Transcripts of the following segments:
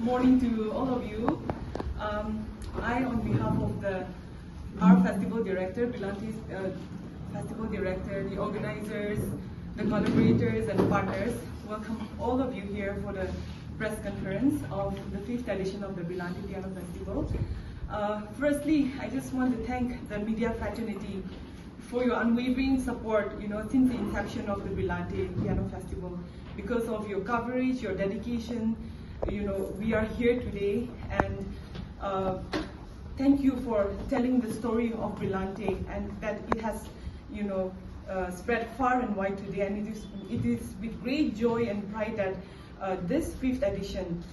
morning to all of you. I, on behalf of our festival director, Bilanti's festival director, the organizers, the collaborators and partners, welcome all of you here for the press conference of the 5th edition of the Bilanti Piano Festival. Firstly, I just want to thank the media fraternity for your unwavering support, since the inception of the Bilanti Piano Festival. Because of your coverage, your dedication, we are here today, and thank you for telling the story of Bilanti, and that it has, spread far and wide today. And it is with great joy and pride that this 5th edition,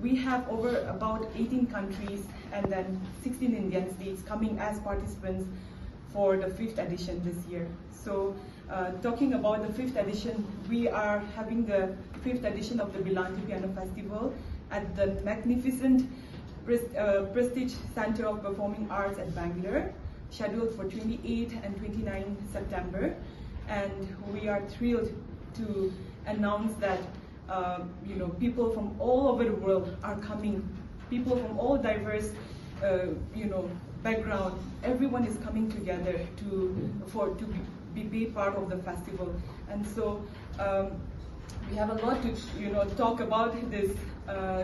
we have over about 18 countries and then 16 Indian states coming as participants for the 5th edition this year. So talking about the 5th edition, we are having the 5th edition of the Bilanti Piano Festival at the magnificent Prestige Center of Performing Arts at Bangalore, scheduled for 28 and 29 September. And we are thrilled to announce that people from all over the world are coming, people from all diverse background. Everyone is coming together to be part of the festival. And so we have a lot to talk about this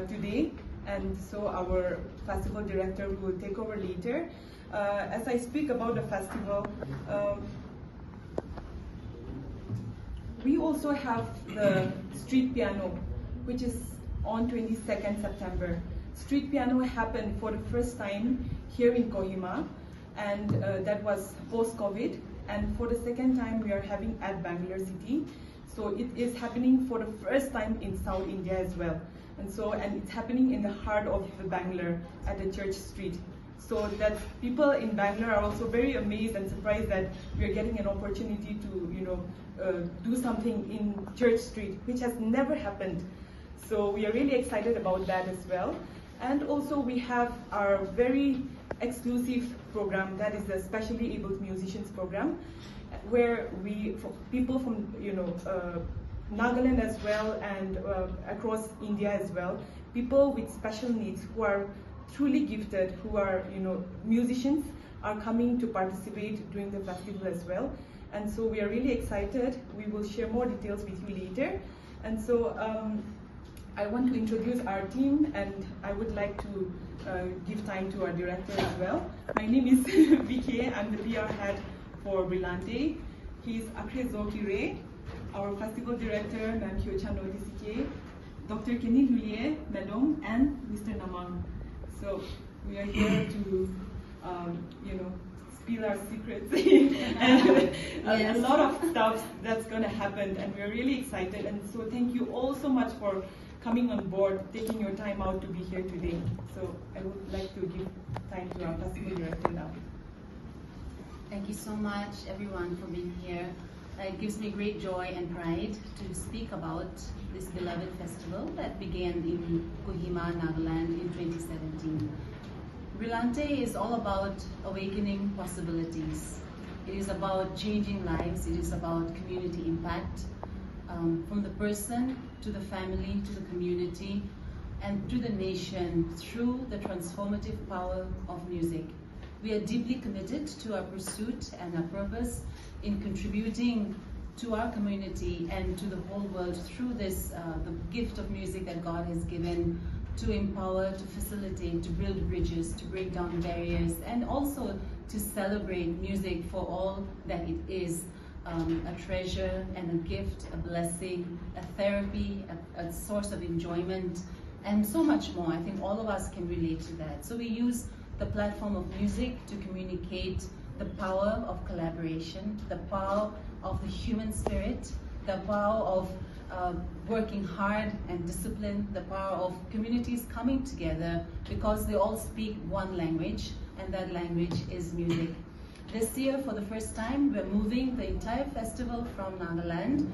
today, and so our festival director will take over later. As I speak about the festival, we also have the street piano, which is on 22nd September. Street piano happened for the first time here in Kohima, and that was post-COVID. And for the second time, we are having at Bangalore City. So it is happening for the first time in South India as well. And it's happening in the heart of the Bangalore at the Church Street. So that people in Bangalore are also very amazed and surprised that we are getting an opportunity to, do something in Church Street, which has never happened. So we are really excited about that as well. And also we have our very exclusive program, that is the Specially Abled Musicians program, where people from Nagaland as well, and across India as well, people with special needs who are truly gifted, who are musicians, are coming to participate during the festival as well. And so we are really excited. We will share more details with you later. And so I want to introduce our team, and I would like to give time to our director as well. My name is VK. I'm the PR head for Bilanti. He's Akre Zokire, our festival director, Ma'am Hyochan Odisike, Dr. Kenny Lulier, Madam, and Mr. Namang. So we are here to, spill our secrets and a lot of stuff that's going to happen, and we're really excited. And so thank you all so much for coming on board, taking your time out to be here today. So I would like to give time to our festival director now. Thank you so much, everyone, for being here. It gives me great joy and pride to speak about this beloved festival that began in Kohima, Nagaland in 2017. Bilanti is all about awakening possibilities. It is about changing lives. It is about community impact, from the person to the family to the community and to the nation through the transformative power of music. We are deeply committed to our pursuit and our purpose in contributing to our community and to the whole world through this, the gift of music that God has given, to empower, to facilitate, to build bridges, to break down barriers, and also to celebrate music for all that it is. A treasure and a gift, a blessing, a therapy, a source of enjoyment, and so much more. I think all of us can relate to that. So we use the platform of music to communicate the power of collaboration, the power of the human spirit, the power of working hard and discipline, the power of communities coming together because they all speak one language, and that language is music. This year, for the first time, we're moving the entire festival from Nagaland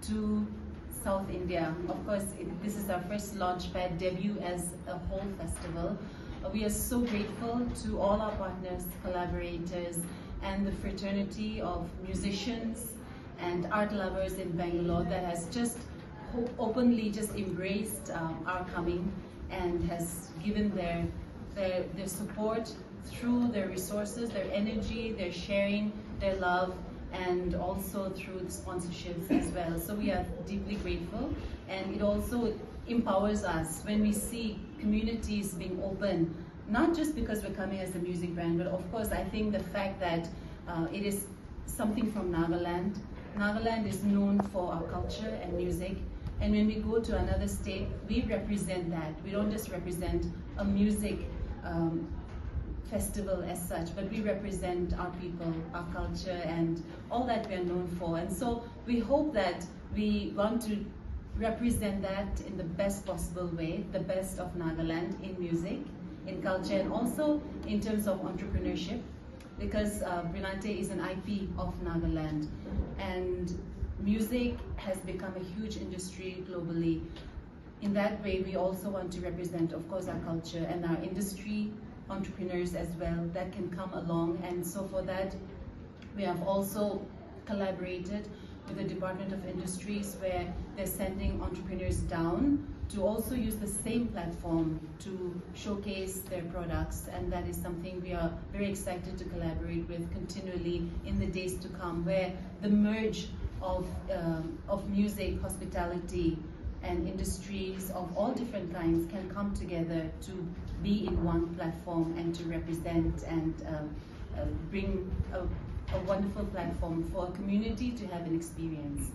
to South India. Of course, this is our first launchpad debut as a whole festival. We are so grateful to all our partners, collaborators, and the fraternity of musicians and art lovers in Bangalore that has just openly embraced our coming and has given their support through their resources, their energy, their sharing, their love, and also through the sponsorships as well. So we are deeply grateful, and it also empowers us when we see communities being open, not just because we're coming as a music brand, but of course I think the fact that it is something from Nagaland. Nagaland is known for our culture and music, and when we go to another state, we represent that. We don't just represent a music festival as such, but we represent our people, our culture, and all that we are known for. And so we hope that we want to represent that in the best possible way, the best of Nagaland in music, in culture, and also in terms of entrepreneurship, because Brillante is an IP of Nagaland, and music has become a huge industry globally. In that way, we also want to represent, of course, our culture and our industry entrepreneurs as well that can come along. And so for that, we have also collaborated with the Department of Industries, where they're sending entrepreneurs down to also use the same platform to showcase their products, and that is something we are very excited to collaborate with continually in the days to come, where the merge of music, hospitality, and industries of all different kinds can come together to be in one platform and to represent and bring a wonderful platform for a community to have an experience.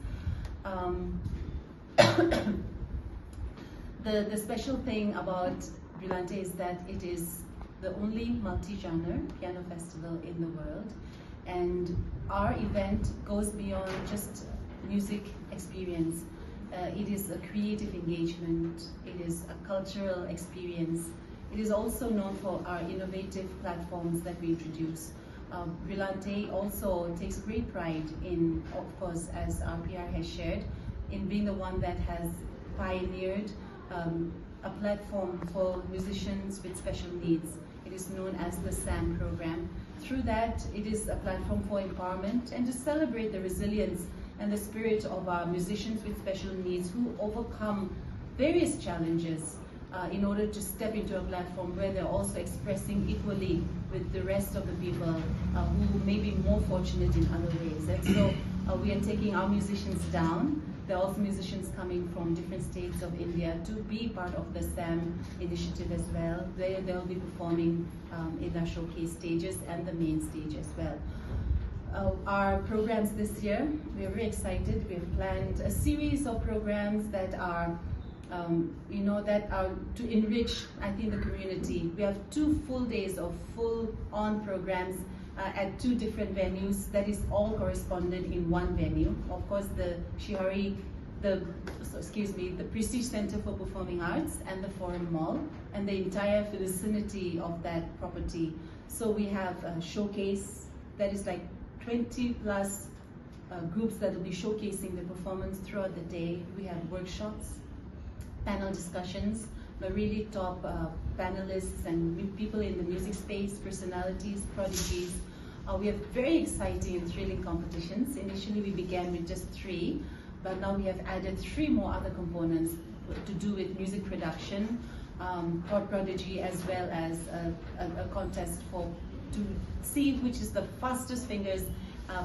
The special thing about Brillante is that it is the only multi-genre piano festival in the world, and our event goes beyond just music experience. It is a creative engagement, it is a cultural experience. It is also known for our innovative platforms that we introduce. Brillante also takes great pride in, of course, as our PR has shared, in being the one that has pioneered a platform for musicians with special needs. It is known as the SAM program. Through that, it is a platform for empowerment and to celebrate the resilience and the spirit of our musicians with special needs who overcome various challenges in order to step into a platform where they're also expressing equally with the rest of the people who may be more fortunate in other ways. And so we are taking our musicians down. There are also musicians coming from different states of India to be part of the SAM initiative as well. They'll be performing in our showcase stages and the main stage as well. Our programs this year, we are very excited. We have planned a series of programs that are that are to enrich, I think, the community. We have 2 full days of full-on programs at 2 different venues that is all corresponded in one venue. Of course, the Prestige Center for Performing Arts and the Forum Mall and the entire vicinity of that property. So we have a showcase that is like 20 plus groups that will be showcasing the performance throughout the day. We have workshops, panel discussions, but really top panelists and people in the music space, personalities, prodigies. We have very exciting and thrilling competitions. Initially we began with just 3, but now we have added 3 more other components to do with music production, chord prodigy, as well as a contest to see which is the fastest fingers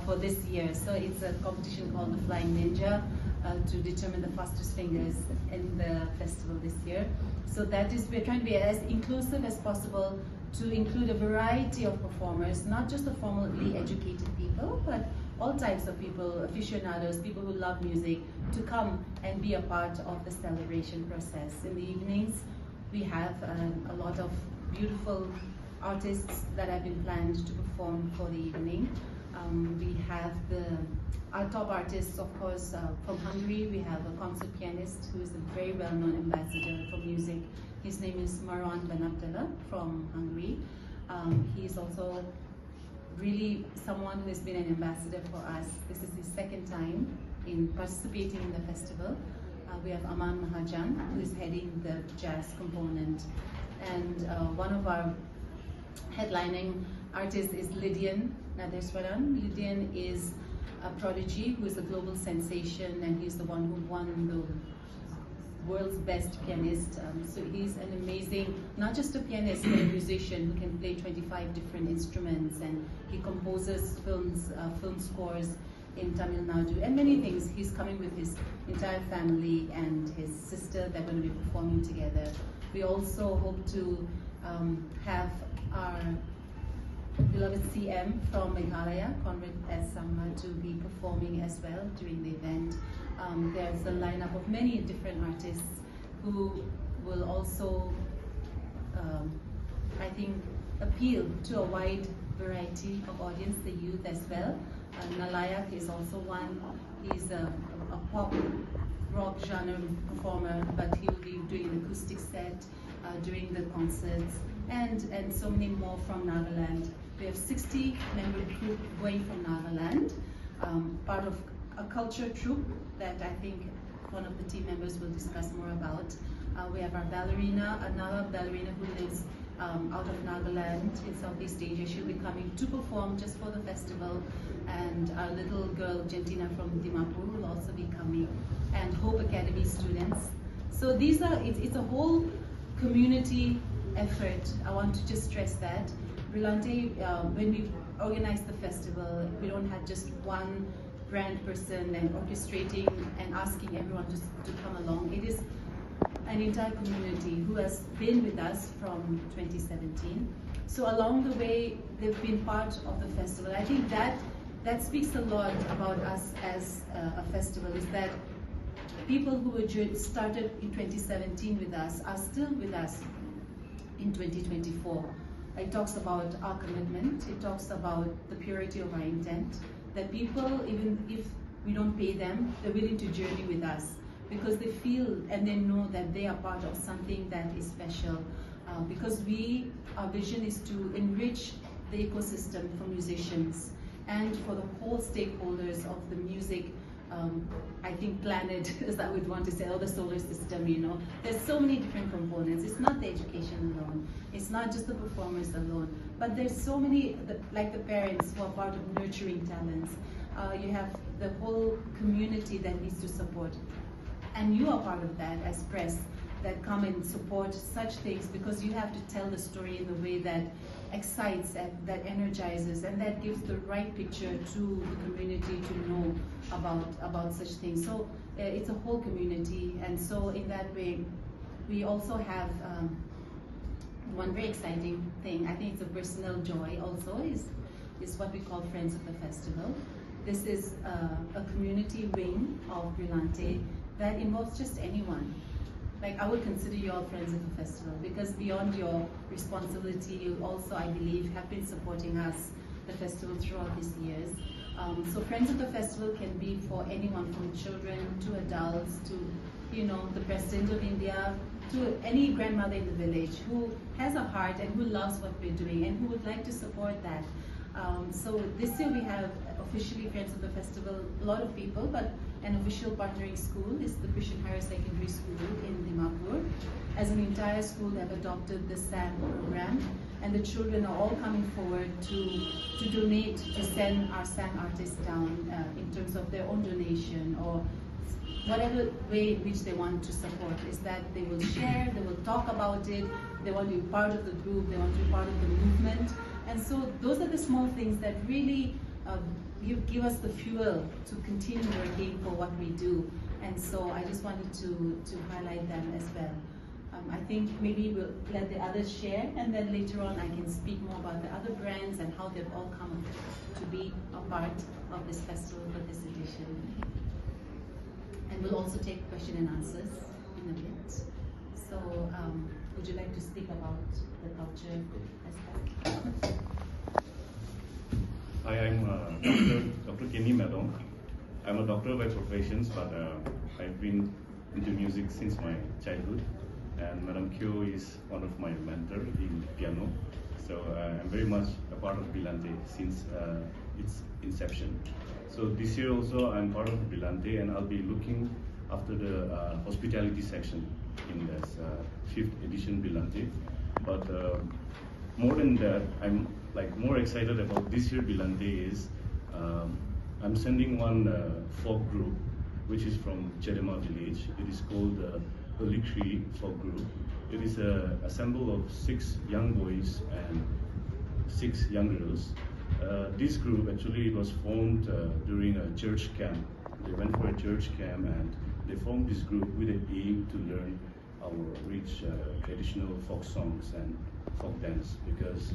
for this year. So it's a competition called the Flying Ninja to determine the fastest fingers in the festival this year. So that is, we're trying to be as inclusive as possible to include a variety of performers, not just the formally educated people, but all types of people, aficionados, people who love music, to come and be a part of the celebration process. In the evenings, we have a lot of beautiful artists that have been planned to perform for the evening. We have our top artists, of course, from Hungary. We have a concert pianist who is a very well-known ambassador for music. His name is Maron Banabdala from Hungary. He is also really someone who has been an ambassador for us. This is his 2nd time in participating in the festival. We have Aman Mahajan, who is heading the jazz component. And one of our headlining artists is Lydian Nadeswaran. Lydian is a prodigy who is a global sensation, and he's the one who won the world's best pianist. So he's an amazing, not just a pianist, but a musician who can play 25 different instruments, and he composes film scores in Tamil Nadu and many things. He's coming with his entire family and his sister. They're going to be performing together. We also hope to have our beloved CM from Meghalaya, Conrad S. Sangha, to be performing as well during the event. There's a lineup of many different artists who will also, I think, appeal to a wide variety of audience, the youth as well. Nalayak is also one. He's a pop rock genre performer, but he will be doing an acoustic set during the concerts, and so many more from Nagaland. We have 60-member group going from Nagaland, part of a culture troupe that I think one of the team members will discuss more about. We have our ballerina, another ballerina who lives out of Nagaland in Southeast Asia. She'll be coming to perform just for the festival, and our little girl Gentina from Dimapur will also be coming, and Hope Academy students. So these are, it's a whole community effort. I want to just stress that. Brillante, when we organize the festival, we don't have just one brand person and orchestrating and asking everyone just to come along. It is an entire community who has been with us from 2017. So along the way, they've been part of the festival. I think that speaks a lot about us as a festival, is that people who were started in 2017 with us are still with us in 2024. It talks about our commitment, it talks about the purity of our intent, that people, even if we don't pay them, they're willing to journey with us because they feel and they know that they are part of something that is special. Because our vision is to enrich the ecosystem for musicians and for the whole stakeholders of the music, I think, planet, as I would want to say, or the solar system, you know. There's so many different components. It's not the education alone. It's not just the performers alone. But there's so many, like the parents who are part of nurturing talents. You have the whole community that needs to support. And you are part of that as press, that come and support such things, because you have to tell the story in a way that excites, that energizes, and that gives the right picture to the community to know about such things. So it's a whole community, and so in that way, we also have one very exciting thing. I think it's a personal joy also, is what we call Friends of the Festival. This is a community wing of Brillante that involves just anyone. Like, I would consider you all friends of the festival, because beyond your responsibility, you also, I believe, have been supporting us, the festival, throughout these years. So Friends of the Festival can be for anyone from children to adults to, you know, the President of India, to any grandmother in the village who has a heart and who loves what we're doing and who would like to support that. So this year we have officially Friends of the Festival, a lot of people, but an official partnering school is the Christian Higher Secondary School in Dimapur. As an entire school, they have adopted the SAM program, and the children are all coming forward to donate, to send our SAM artists down in terms of their own donation or whatever way in which they want to support. Is that they will share, they will talk about it, they want to be part of the group, they want to be part of the movement. And so those are the small things that really give us the fuel to continue working for what we do. And so I just wanted to highlight them as well. I think maybe we'll let the others share, and then later on I can speak more about the other brands and how they've all come to be a part of this festival for this edition. And we'll also take question and answers in a bit. So would you like to speak about the culture aspect? Hi, I'm Dr. Kenny Madong. I'm a doctor by profession, but I've been into music since my childhood. And Madam Kyo is one of my mentors in piano. So I'm very much a part of Brillante since its inception. So this year also I'm part of Brillante, and I'll be looking after the hospitality section in this 5th edition Brillante. But more than that, I'm more excited about this year Brillante is I'm sending one folk group which is from Chedema village. It is called Holy folk group. It is a assemble of 6 young boys and 6 young girls. This group actually was formed during a church camp. They went for a church camp and they formed this group with the aim to learn our rich traditional folk songs and folk dance, because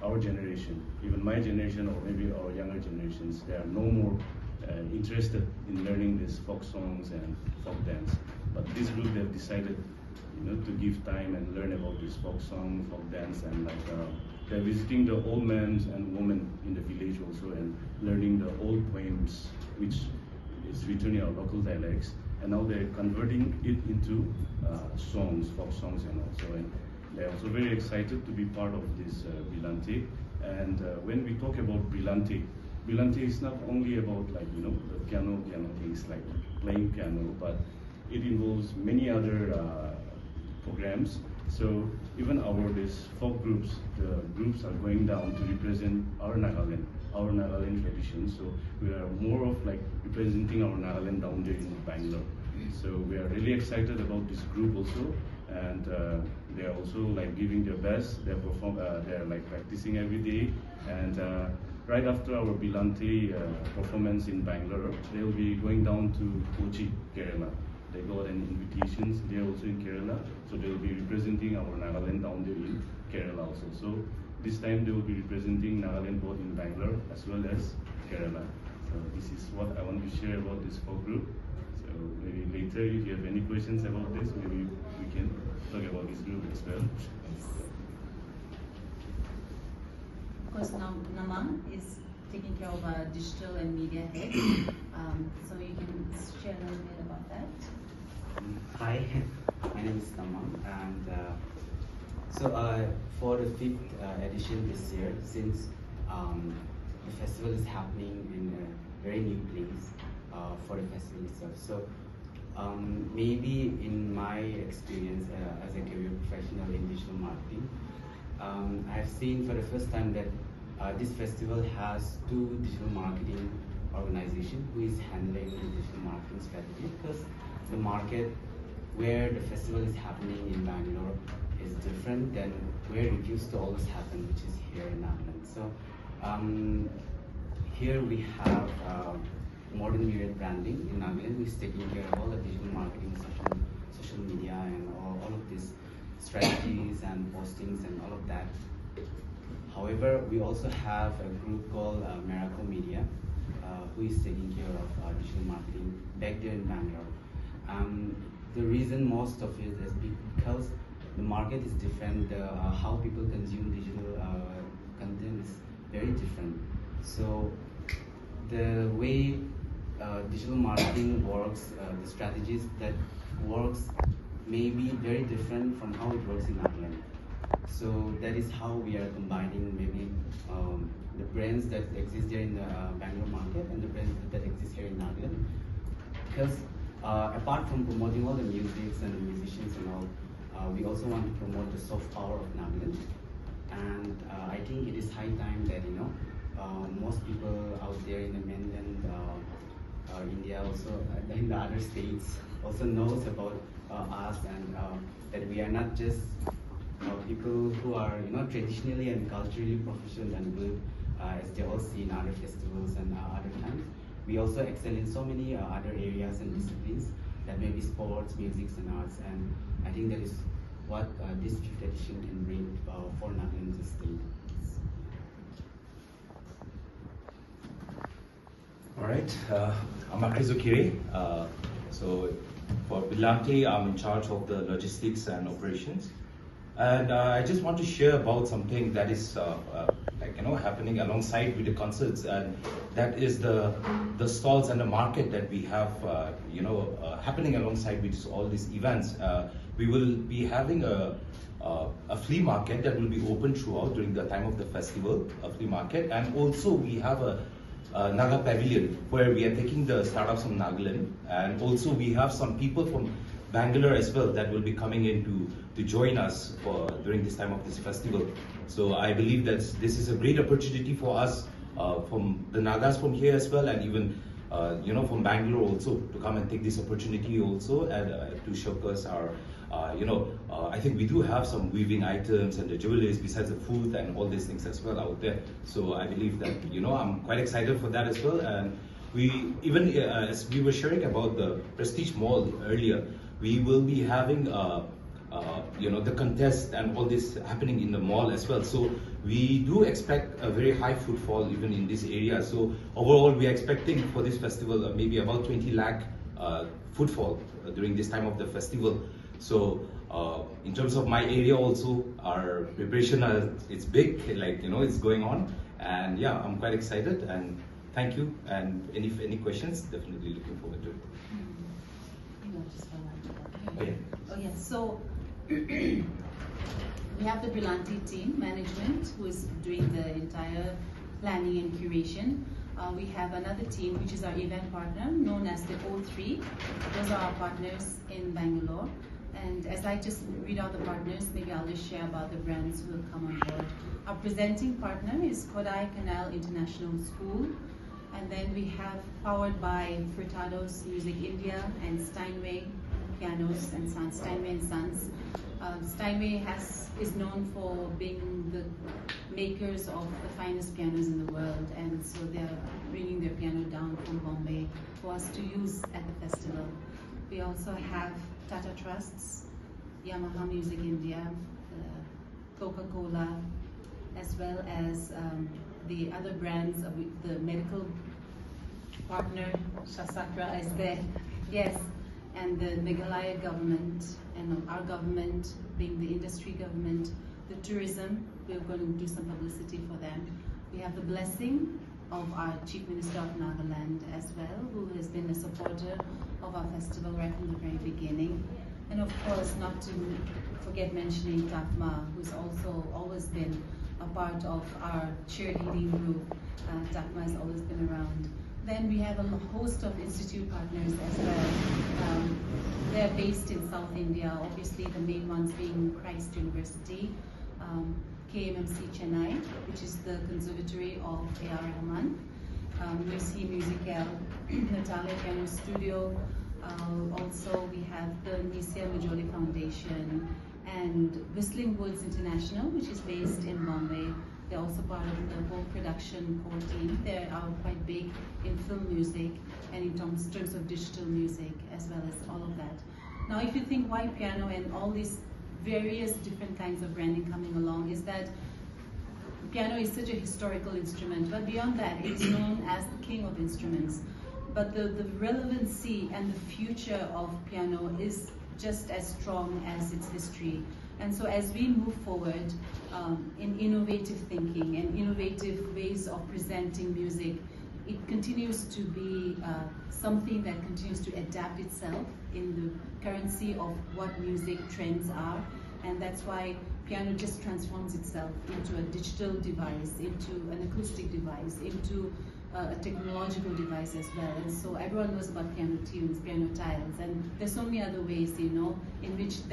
our generation, even my generation or maybe our younger generations, they are no more interested in learning these folk songs and folk dance. But this group, they've decided, to give time and learn about this folk song, folk dance, and they're visiting the old men and women in the village also and learning the old poems, which is written in our local dialects. And now they're converting it into songs, folk songs, and also. And they're also very excited to be part of this Bilante. And when we talk about Bilante is not only about the piano things like playing piano, but it involves many other programs. So even these folk groups, the groups are going down to represent our Nagaland tradition. So we are more of representing our Nagaland down there in Bangalore. So we are really excited about this group also, and they are also giving their best. They're practicing every day, and right after our Bilante performance in Bangalore, they will be going down to Kochi, Kerala. They got an invitations. They are also in Kerala, so they will be representing our Nagaland down there in Kerala also. So this time they will be representing Nagaland both in Bangalore as well as Kerala. So this is what I want to share about this folk group. So maybe later, if you have any questions about this, maybe we can talk about this group as well. Of course, now Namang is taking care of our digital and media head. So you can share a little bit about that. Hi, my name is Namang, and for the 5th edition this year, since the festival is happening in a very new place for the festival itself. So maybe in my experience as a career professional in digital marketing, I've seen for the first time that this festival has 2 digital marketing organizations who is handling the digital marketing strategy, because the market where the festival is happening in Bangalore is different than where it used to always happen, which is here in Nagaland. So here we have Modern Myriad Branding in Nagaland, who is taking care of all the digital marketing, social media, and all of these strategies and postings and all of that. However, we also have a group called Miracle Media, who is taking care of digital marketing back there in Bangalore. The reason most of it is because the market is different. How people consume digital content is very different. So the way digital marketing works, the strategies that works may be very different from how it works in Nagaland. So that is how we are combining maybe the brands that exist there in the Bangalore market and the brands that exist here in Nagaland. Because apart from promoting all the musics and the musicians and all, we also want to promote the soft power of Nagaland. And I think it is high time that most people out there in the mainland India, also in the other states, also knows about us, and that we are not just people who are traditionally and culturally proficient and good, as they all see in other festivals and other times. We also excel in so many other areas and disciplines, that may be sports, music, and arts. And I think that is what this 5th edition can bring for Nagaland state. All right, I'm Akrizukiri. So for Bilante, I'm in charge of the logistics and operations. And I just want to share about something that is happening alongside with the concerts, and that is the stalls and the market that we have happening alongside with all these events. We will be having a flea market that will be open throughout during the time of the festival, a flea market, and also we have a Naga Pavilion where we are taking the startups from Nagaland, and also we have some people from Bangalore as well that will be coming in to join us during this time of this festival. So I believe that this is a great opportunity for us, from the Nagas from here as well, and even from Bangalore also to come and take this opportunity also and to showcase our, I think we do have some weaving items and the jewelries besides the food and all these things as well out there. So I believe that, I'm quite excited for that as well. And we even, as we were sharing about the Prestige Mall earlier, we will be having the contest and all this happening in the mall as well. So we do expect a very high footfall even in this area. So overall, we are expecting for this festival maybe about 20 lakh footfall during this time of the festival. So in terms of my area also, our preparation it's big, it's going on, and yeah, I'm quite excited and thank you. And any questions, definitely looking forward to it. Oh yes, so we have the Brilante team management who is doing the entire planning and curation. We have another team which is our event partner known as the O3. Those are our partners in Bangalore. And as I just read out the partners, maybe I'll just share about the brands who will come on board. Our presenting partner is Kodai Canal International School. And then we have powered by Furtado's Music India and Steinway Pianos and Sons, Steinway and Sons. Steinway is known for being the makers of the finest pianos in the world, and so they're bringing their piano down from Bombay for us to use at the festival. We also have Tata Trusts, Yamaha Music India, Coca-Cola, as well as the other brands of the medical partner, Shasakra is there, yes, and the Meghalaya government, and our government being the industry government, the tourism, we're going to do some publicity for them. We have the blessing of our Chief Minister of Nagaland as well, who has been a supporter of our festival right from the very beginning. And of course, not to forget mentioning Takma, who's also always been a part of our cheerleading group. Takma has always been around. Then we have a host of institute partners as well. They're based in South India, obviously the main ones being Christ University, KMMC Chennai, which is the conservatory of A.R. Rahman, UC Musical, Natalia Piano Studio. Also we have the Nisia Majoli Foundation and Whistling Woods International, which is based in Bombay. They're also part of the whole production core team. They are quite big in film music and in terms of digital music as well as all of that. Now if you think why piano and all these various different kinds of branding coming along, is that piano is such a historical instrument, but beyond that it's known as the king of instruments. But the relevancy and the future of piano is just as strong as its history. And so as we move forward in innovative thinking and innovative ways of presenting music, it continues to be something that continues to adapt itself in the currency of what music trends are. And that's why piano just transforms itself into a digital device, into an acoustic device, into a technological device as well. And so everyone knows about piano tunes, piano tiles, and there's so many other ways, in which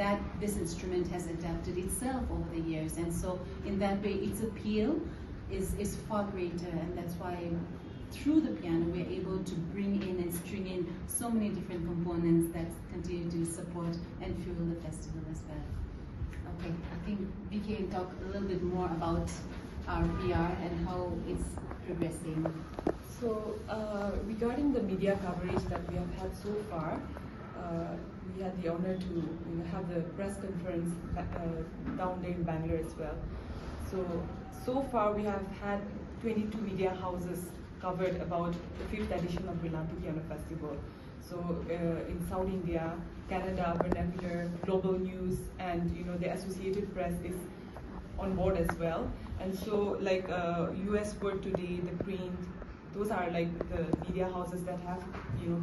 this instrument has adapted itself over the years. And so in that way, its appeal is far greater, and that's why through the piano we're able to bring in and string in so many different components that continue to support and fuel the festival as well. Okay, I think we can talk a little bit more about our PR and how it's progressing. So regarding the media coverage that we have had so far, we had the honor to have the press conference down there in Bangalore as well. So far we have had 22 media houses covered about the 5th edition of Brilante Piano Festival. So in South India, Canada, Vernacular, Global News, and the Associated Press is on board as well. And so like US Word Today, The Print, those are like the media houses that have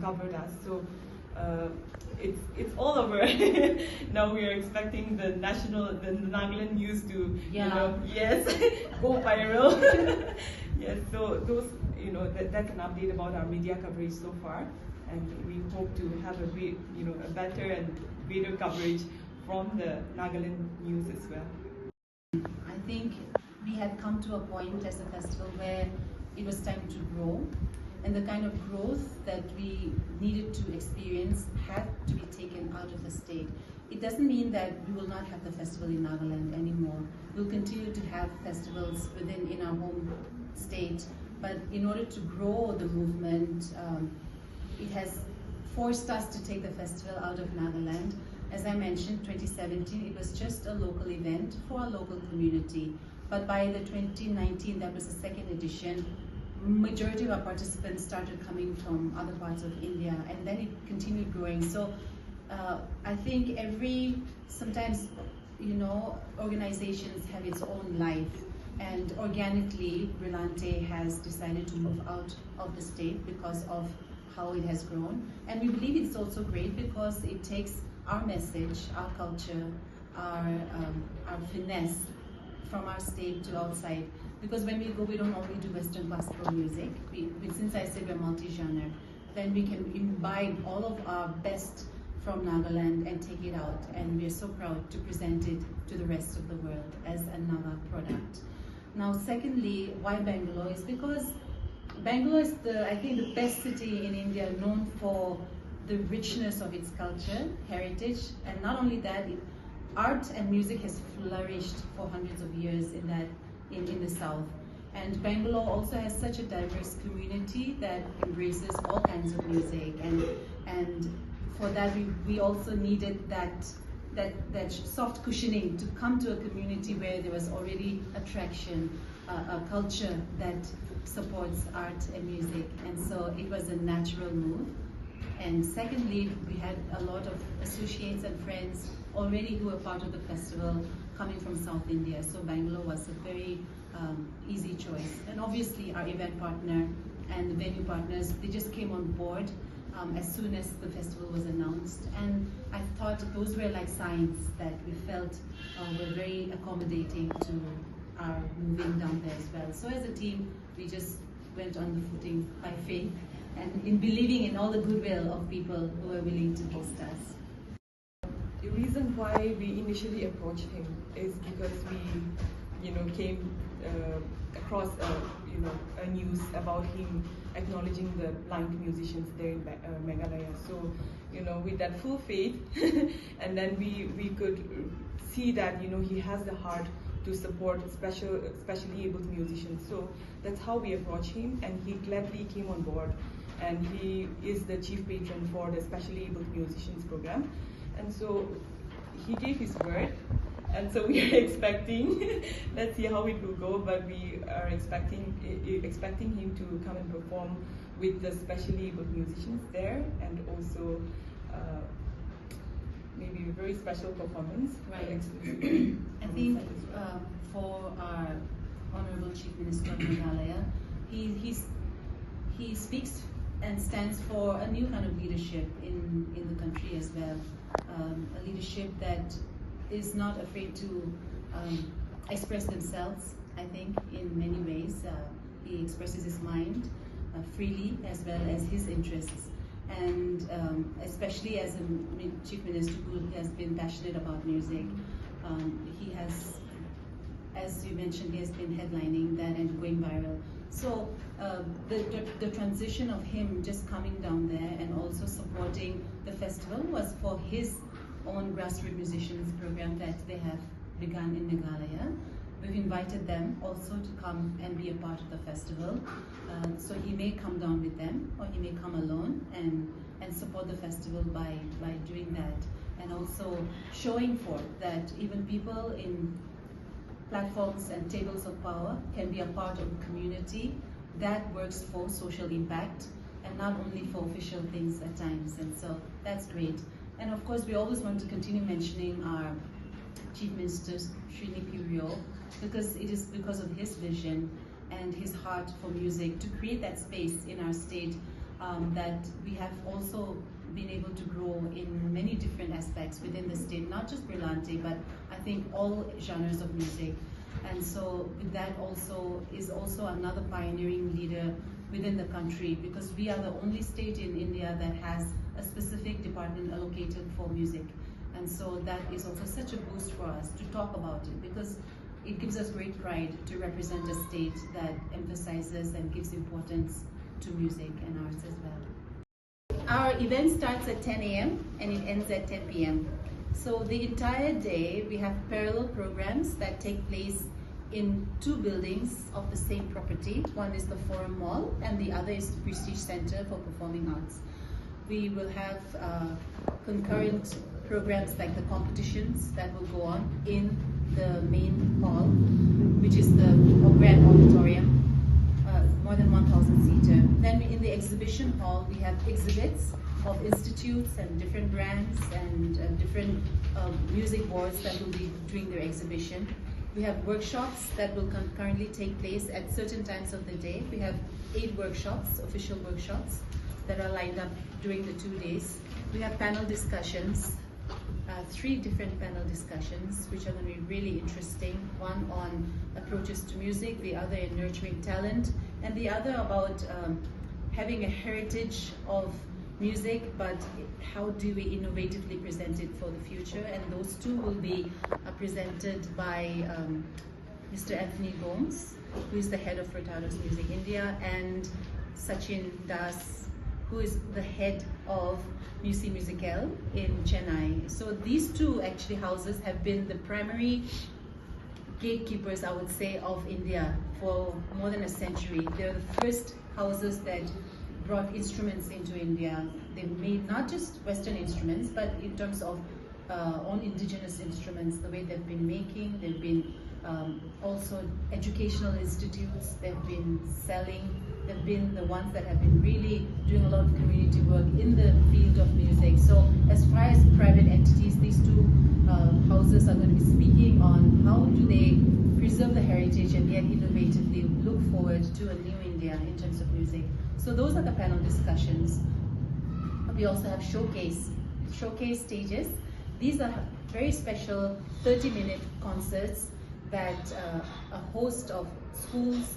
covered us. So it's all over. Now we are expecting the Nagaland news to yes, go viral. Yes, so those that's an update about our media coverage so far, and we hope to have a great a better and greater coverage from the Nagaland news as well. I think we had come to a point as a festival where it was time to grow, and the kind of growth that we needed to experience had to be taken out of the state. It doesn't mean that we will not have the festival in Nagaland anymore. We'll continue to have festivals in our home state, but in order to grow the movement, it has forced us to take the festival out of Nagaland. As I mentioned, 2017, it was just a local event for a local community. But by the 2019, that was the second edition, majority of our participants started coming from other parts of India, and then it continued growing. So I think sometimes, organizations have its own life, and organically, Brillante has decided to move out of the state because of how it has grown. And we believe it's also great because it takes our message, our culture, our finesse from our state to outside. Because when we go, we don't only do Western classical music. Since I say we're multi-genre, then we can imbibe all of our best from Nagaland and take it out. And we're so proud to present it to the rest of the world as another product. Now, secondly, why Bangalore? Is because Bangalore is I think the best city in India, known for the richness of its culture, heritage, and not only that, art and music has flourished for hundreds of years in the south. And Bangalore also has such a diverse community that embraces all kinds of music, and for that we also needed that soft cushioning to come to a community where there was already attraction, a culture that supports art and music, and so it was a natural move. And secondly, we had a lot of associates and friends already who were part of the festival coming from South India, so Bangalore was a very easy choice. And obviously our event partner and the venue partners, they just came on board as soon as the festival was announced, and I thought those were like signs that we felt were very accommodating to our moving down there as well. So as a team, we just went on the footing by faith and in believing in all the goodwill of people who were willing to host us. The reason why we initially approached him is because we, came across a news about him acknowledging the blind musicians there in Meghalaya. So, with that full faith, and then we could see that he has the heart to support specially able musicians. So that's how we approached him, and he gladly came on board. And he is the chief patron for the specially able musicians program. And so he gave his word, and so we are expecting, let's see how it will go, but we are expecting him to come and perform with the specially able musicians there, and also maybe a very special performance. Right. I think for our Honorable Chief Minister of Meghalaya, he speaks and stands for a new kind of leadership in the country as well. A leadership that is not afraid to express themselves, I think, in many ways. He expresses his mind freely as well as his interests. And especially as a Chief Minister who has been passionate about music, he has, as you mentioned, he has been headlining that and going viral. So the transition of him just coming down there and also supporting the festival was for his own grassroots musicians program that they have begun in Meghalaya. We've invited them also to come and be a part of the festival. So he may come down with them, or he may come alone and support the festival by doing that. And also showing forth that even people in platforms and tables of power can be a part of a community that works for social impact and not only for official things at times. And so that's great. And of course, we always want to continue mentioning our Chief Minister, Srini Purio, because it is because of his vision and his heart for music to create that space in our state that we have also been able to grow in many different aspects within the state, not just Brillante, but I think all genres of music. And so with that also is also another pioneering leader within the country, because we are the only state in India that has a specific department allocated for music. And so that is also such a boost for us to talk about it, because it gives us great pride to represent a state that emphasizes and gives importance to music and arts as well. Our event starts at 10 a.m. and it ends at 10 p.m. So the entire day we have parallel programs that take place in two buildings of the same property. One is the Forum Mall and the other is the Prestige Center for Performing Arts. We will have concurrent programs like the competitions that will go on in the main hall, which is the grand auditorium, more than 1,000 seater. Then in the exhibition hall, we have exhibits of institutes and different brands and different music boards that will be doing their exhibition. We have workshops that will currently take place at certain times of the day. We have 8 workshops, official workshops, that are lined up during the 2 days. We have panel discussions, 3 different panel discussions, which are going to be really interesting. One on approaches to music, the other in nurturing talent, and the other about having a heritage of music, but how do we innovatively present it for the future? And those 2 will be presented by Mr. Anthony Gomes, who is the head of Furtado's Music India, and Sachin Das, who is the head of Musi Musical in Chennai. So these 2 actually houses have been the primary gatekeepers, I would say, of India for more than a century. They're the first houses that brought instruments into India. They made not just Western instruments, but in terms of own indigenous instruments, the way they've been making. They've been also educational institutes. They've been selling. They've been the ones that have been really doing a lot of community work in the field of music. So as far as private entities, these 2 houses are going to be speaking on how do they preserve the heritage and yet innovatively look forward to a new India in terms of music. So those are the panel discussions. We also have showcase stages. These are very special 30-minute concerts that a host of schools,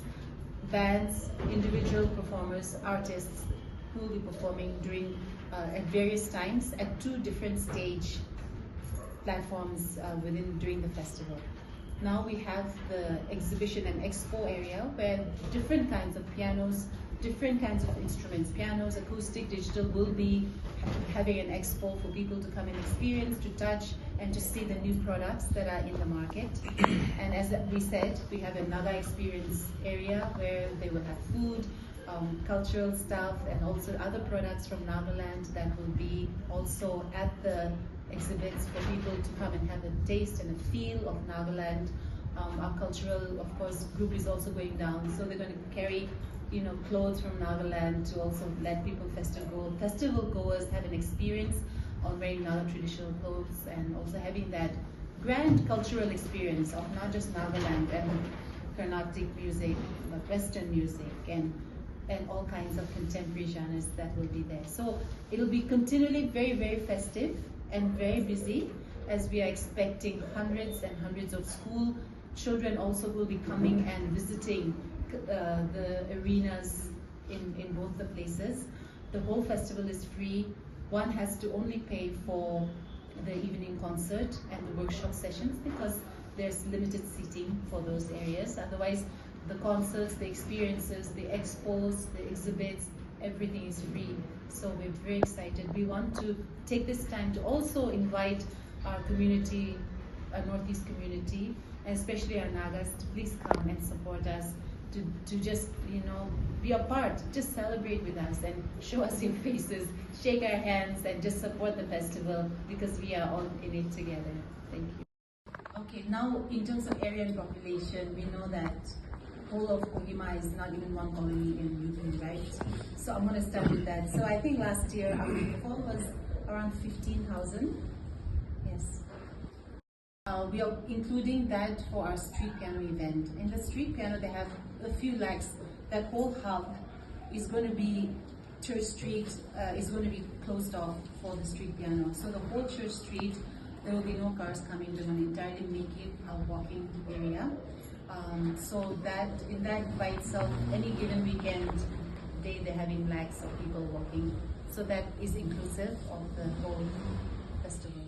bands, individual performers, artists who will be performing during at various times at 2 different stage platforms during the festival. Now we have the exhibition and expo area where different kinds of pianos, different kinds of instruments, pianos, acoustic, digital, will be having an expo for people to come and experience, to touch, and to see the new products that are in the market. And as we said, we have another experience area where they will have food, cultural stuff, and also other products from Nagaland that will be also at the exhibits for people to come and have a taste and a feel of Nagaland. Our cultural, of course, group is also going down, so they're going to carry clothes from Nagaland to also let people festival goers have an experience on wearing Naga traditional clothes, and also having that grand cultural experience of not just Nagaland and Carnatic music, but Western music and all kinds of contemporary genres that will be there. So it'll be continually very, very festive and very busy, as we are expecting hundreds and hundreds of school children also will be coming and visiting the arenas in both the places. The whole festival is free. One has to only pay for the evening concert and the workshop sessions because there's limited seating for those areas. Otherwise, the concerts, the experiences, the expos, the exhibits, everything is free. So we're very excited. We want to take this time to also invite our community, our Northeast community, and especially our Nagas, to please come and support us, to just, be a part, just celebrate with us and show us your faces, shake our hands, and just support the festival because we are all in it together. Thank you. Okay, now in terms of area and population, we know that whole of Kohima is not even one colony in UP, right? So I'm going to start with that. So I think last year our rainfall was around 15,000. Yes. We are including that for our street piano event. In the street piano, they have a few lights. That whole hub is going to be Church Street is going to be closed off for the street piano. So the whole Church Street, there will be no cars coming. They're going to entirely make it a walking area. So that in that by itself, any given weekend, they're having lakhs of people walking. So that is inclusive of the whole festival.